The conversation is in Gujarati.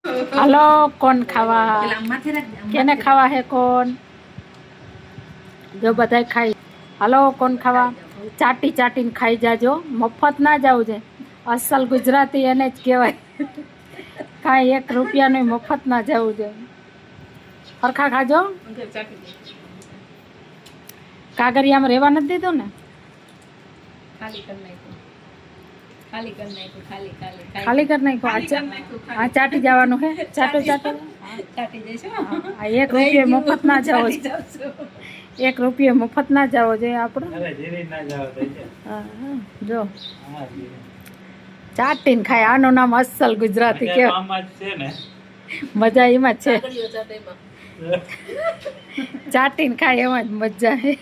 હાલો કોણ ખાવા કેને ખાવા હે કોણ જો બધાય ખાઈ હાલો કોણ ખાવા ચાટી ચાટીને ખાઈ જાજો મફત ના જાવ છે અસલ ગુજરાતી એને જ કહેવાય કાંઈ 1 રૂપિયાનું મફત ના જવું છે હરખા ખાજો કાગરિયામાં રહેવા નથી દીધું ને ખાલી કરી નાખ્યું આ ચાટી જવાનું હે ચાટો ચાટો 1 રૂપિયા મફત ના જાવ 1 રૂપિયા મફત ના જાવો જોઈએ આપણે જો ચાટીને ખાય આનું નામ અસલ ગુજરાતી કેવાય મજા એમાં જ છે ચાટીને ખાય એમાં જ મજા હે